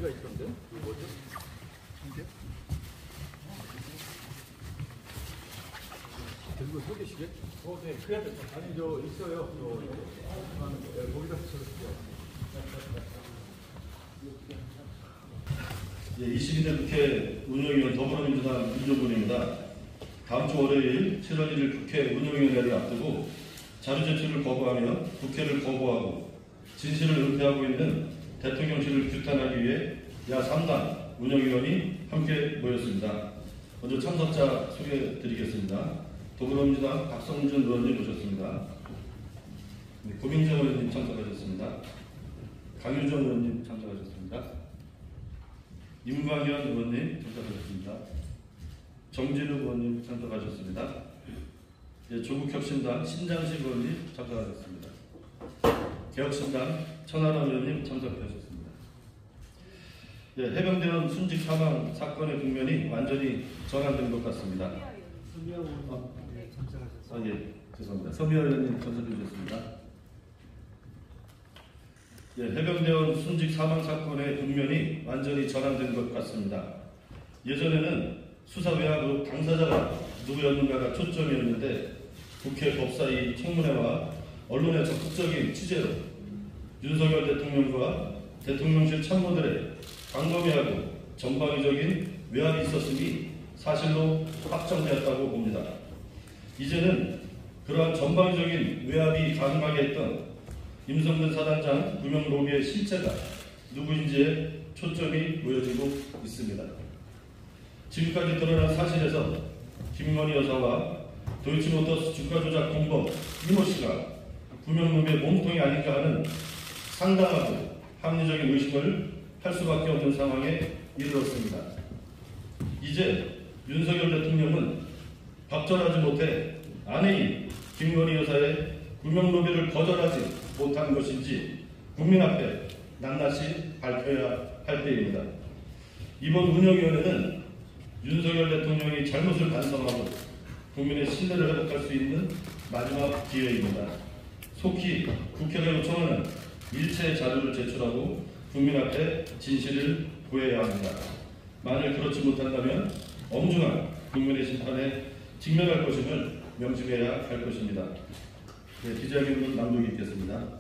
여기가 있던데? 이거 뭐죠? 이게? 그리고 소개시계? 네, 그래야 돼. 아니, 저, 있어요. 거기다 붙여주세요. 예, 22대 국회 운영위원 더불어민주당 이종근입니다. 다음 주 월요일 7월 1일 국회 운영위원회를 앞두고 자료 제출을 거부하며 국회를 거부하고 진실을 은폐하고 있는 대통령실을 규탄하기 위해 야 3당 운영위원이 함께 모였습니다. 먼저 참석자 소개해드리겠습니다. 더불어민주당 박성준 의원님 모셨습니다. 고민정 의원님 참석하셨습니다. 강유정 의원님 참석하셨습니다. 임광현 의원님 참석하셨습니다. 정진욱 의원님 참석하셨습니다. 조국혁신당 신장식 의원님 참석하셨습니다. 개혁신당 천하람 의원님 참석하셨습니다. 해병대원 순직 사망 사건의 국면이 완전히 전환된 것 같습니다. 서미아 의원님 참석하셨습니다. 예, 죄송합니다. 서미아 의원님 참석해 주셨습니다. 해병대원 순직 사망 사건의 국면이 완전히 전환된 것 같습니다. 예전에는 수사 외압 당사자가 누구였는가가 초점이었는데 국회 법사위 청문회와 언론의 적극적인 취재로 윤석열 대통령과 대통령실 참모들의 광범위하고 전방위적인 외압이 있었음이 사실로 확정되었다고 봅니다. 이제는 그러한 전방위적인 외압이 가능하게 했던 임성근 사단장 구명 로비의 실체가 누구인지에 초점이 모여지고 있습니다. 지금까지 드러난 사실에서 김건희 여사와 도이치모터스 주가 조작 공범 이모 씨가 구명 로비의 몸통이 아닌가 하는 상당하고 합리적인 의심을 할 수밖에 없는 상황에 이르렀습니다. 이제 윤석열 대통령은 박절하지 못해 아내인 김건희 여사의 구명 로비를 거절하지 못한 것인지 국민 앞에 낱낱이 밝혀야 할 때입니다. 이번 운영위원회는 윤석열 대통령이 잘못을 반성하고 국민의 신뢰를 회복할 수 있는 마지막 기회입니다. 속히 국회가 요청하는 일체의 자료를 제출하고 국민 앞에 진실을 보여야 합니다. 만일 그렇지 못한다면 엄중한 국민의 심판에 직면할 것임을 명심해야 할 것입니다. 기자회견 낭독이 있겠습니다.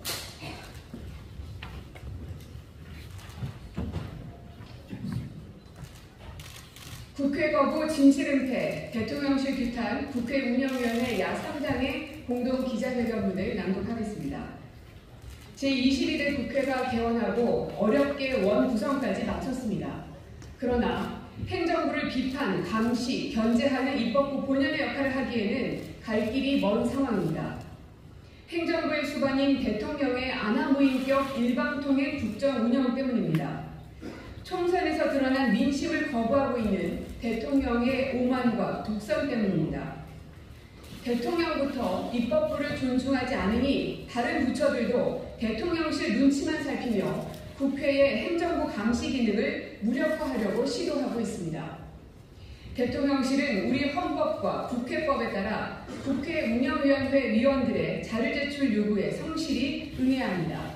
국회 거부 진실은폐, 대통령실 규탄, 국회 운영위원회 야 3당의 공동 기자회견문을 낭독하겠습니다. 제22대 국회가 개원하고 어렵게 원 구성까지 마쳤습니다. 그러나 행정부를 비판, 감시, 견제하는 입법부 본연의 역할을 하기에는 갈 길이 먼 상황입니다. 행정부의 수반인 대통령의 아나무인격 일방통행 국정 운영 때문입니다. 총선에서 드러난 민심을 거부하고 있는 대통령의 오만과 독선 때문입니다. 대통령부터 입법부를 존중하지 않으니 다른 부처들도 대통령실 눈치만 살피며 국회의 행정부 감시 기능을 무력화하려고 시도하고 있습니다. 대통령실은 우리 헌법과 국회법에 따라 국회 운영위원회 위원들의 자료 제출 요구에 성실히 응해야 합니다.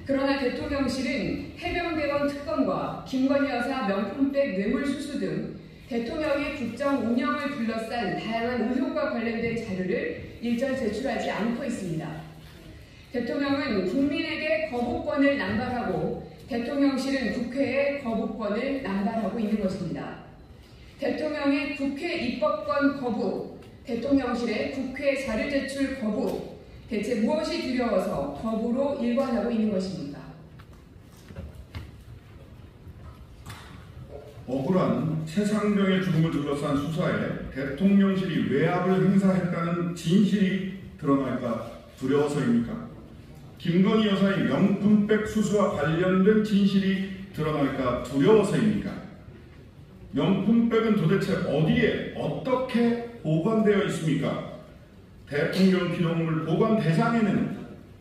그러나 대통령실은 해병대원 특검과 김건희 여사 명품백 뇌물수수 등 대통령의 국정 운영을 둘러싼 다양한 의혹과 관련된 자료를 일절 제출하지 않고 있습니다. 대통령은 국민에게 거부권을 남발하고 대통령실은 국회에 거부권을 남발하고 있는 것입니다. 대통령의 국회 입법권 거부, 대통령실의 국회 자료 제출 거부, 대체 무엇이 두려워서 거부로 일관하고 있는 것입니까? 억울한 최상병의 죽음을 둘러싼 수사에 대통령실이 외압을 행사했다는 진실이 드러날까 두려워서입니까? 김건희 여사의 명품백 수수와 관련된 진실이 드러날까 두려워서입니까? 명품백은 도대체 어디에 어떻게 보관되어 있습니까? 대통령 기록물 보관 대상에는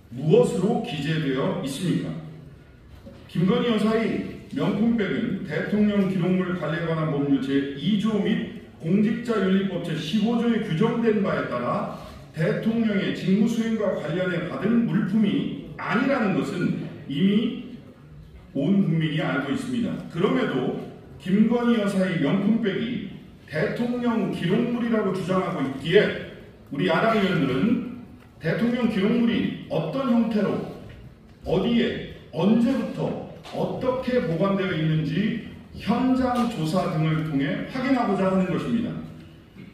무엇으로 기재되어 있습니까? 김건희 여사의 명품백은 대통령 기록물 관리에 관한 법률 제2조 및 공직자윤리법 제15조에 규정된 바에 따라 대통령의 직무수행과 관련해 받은 물품이 아니라는 것은 이미 온 국민이 알고 있습니다. 그럼에도 김건희 여사의 명품백이 대통령 기록물이라고 주장하고 있기에 우리 야당 의원들은 대통령 기록물이 어떤 형태로 어디에 언제부터 어떻게 보관되어 있는지 현장 조사 등을 통해 확인하고자 하는 것입니다.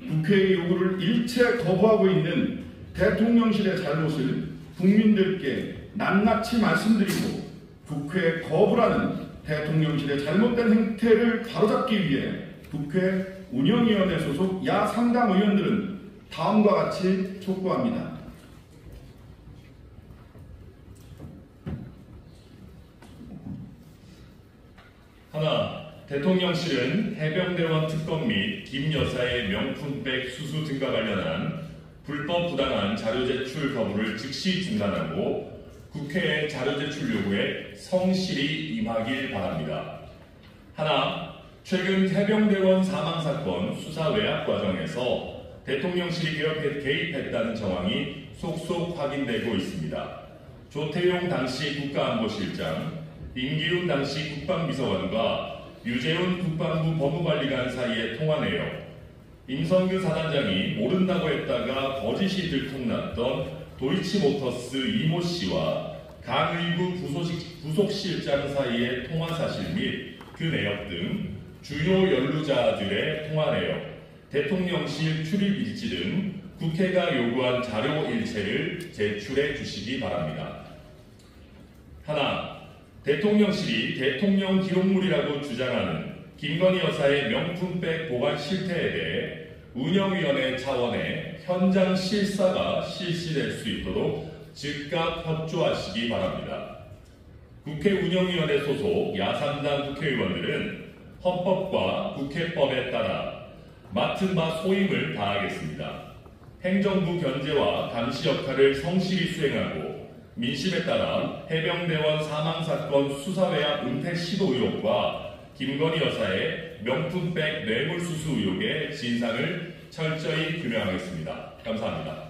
국회의 요구를 일체 거부하고 있는 대통령실의 잘못을 국민들께 낱낱이 말씀드리고 국회 거부라는 대통령실의 잘못된 행태를 바로잡기 위해 국회 운영위원회 소속 야상당 의원들은 다음과 같이 촉구합니다. 하나, 대통령실은 해병대원 특검 및 김 여사의 명품백 수수 등과 관련한 불법 부당한 자료 제출 거부를 즉시 중단하고 국회의 자료 제출 요구에 성실히 임하길 바랍니다. 하나, 최근 해병대원 사망사건 수사 외압 과정에서 대통령실이 개입했다는 정황이 속속 확인되고 있습니다. 조태용 당시 국가안보실장, 임기훈 당시 국방비서관과 유재훈 국방부 법무관리관 사이의 통화 내용, 임성근 사단장이 모른다고 했다가 거짓이 들통났던 도이치모터스 이모 씨와 강의구 부속실장 사이의 통화 사실 및 그 내역 등 주요 연루자들의 통화 내용, 대통령실 출입 일지 등 국회가 요구한 자료 일체를 제출해 주시기 바랍니다. 하나, 대통령실이 대통령 기록물이라고 주장하는 김건희 여사의 명품백 보관 실태에 대해 운영위원회 차원의 현장 실사가 실시될 수 있도록 즉각 협조하시기 바랍니다. 국회 운영위원회 소속 야삼당 국회의원들은 헌법과 국회법에 따라 맡은 바 소임을 다하겠습니다. 행정부 견제와 감시 역할을 성실히 수행하고 민심에 따라 해병대원 사망사건 수사외압 은폐 시도 의혹과 김건희 여사의 명품백 뇌물수수 의혹의 진상을 철저히 규명하겠습니다. 감사합니다.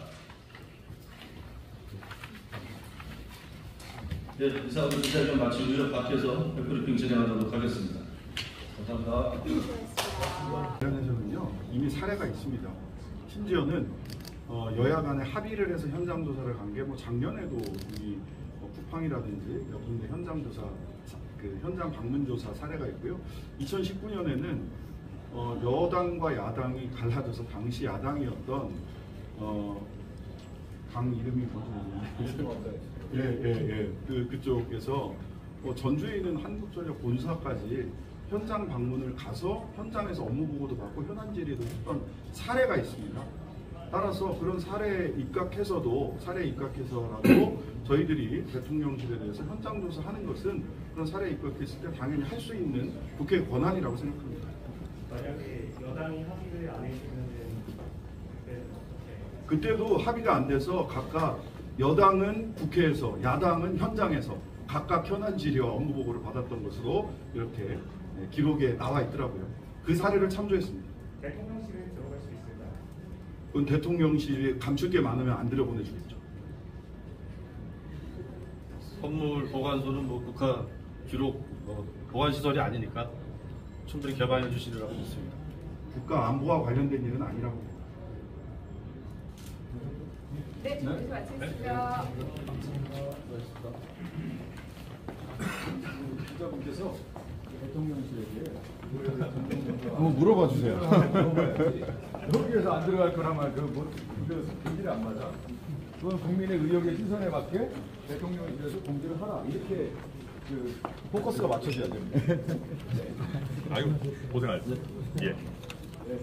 네, 이사들 기자회견 마치고요. 밖에서 백브리핑 진행하도록 하겠습니다. 감사합니다. 관련해서는요 이미 사례가 있습니다. 심지어는 여야 간에 합의를 해서 현장 조사를 간 게 뭐 작년에도 이 쿠팡이라든지 몇 군데 현장 조사, 그 현장 방문 조사 사례가 있고요. 2019년에는 여당과 야당이 갈라져서 당시 야당이었던 당 이름이 뭐지? 그쪽에서 전주에 있는 한국전력 본사까지 현장 방문을 가서 현장에서 업무 보고도 받고 현안 질의도 했던 사례가 있습니다. 따라서 그런 사례에 입각해서라도 저희들이 대통령실에 대해서 현장 조사하는 것은 그런 사례에 입각했을 때 당연히 할 수 있는 국회의 권한이라고 생각합니다. 만약에 여당이 합의를 안 해주면 그때도 합의가 안 돼서 각각 여당은 국회에서, 야당은 현장에서 각각 현안 질의와 업무 보고를 받았던 것으로 이렇게 기록에 나와 있더라고요. 그 사례를 참조했습니다. 대통령실에 들어갈 수 있을까요? 그건 대통령실이 감출 게 많으면 안 들여보내주겠죠. 선물 보관소는 뭐 국가 기록 보관 시설이 아니니까 충분히 개방해 주시리라고 믿습니다. 국가 안보와 관련된 일은 아니라고 봅니다. 네, 여기서 마치겠습니다. 기자분께서 대통령실에게 한번 물어봐 주세요. 여기에서 안 들어갈 거라면 금지를 안 맞아. 그건 국민의 의혹의 시선에 맞게 대통령실에서 공지를 하라. 이렇게 포커스가 맞춰져야 됩니다. 아이고 고생하셨습니다. 예. 네.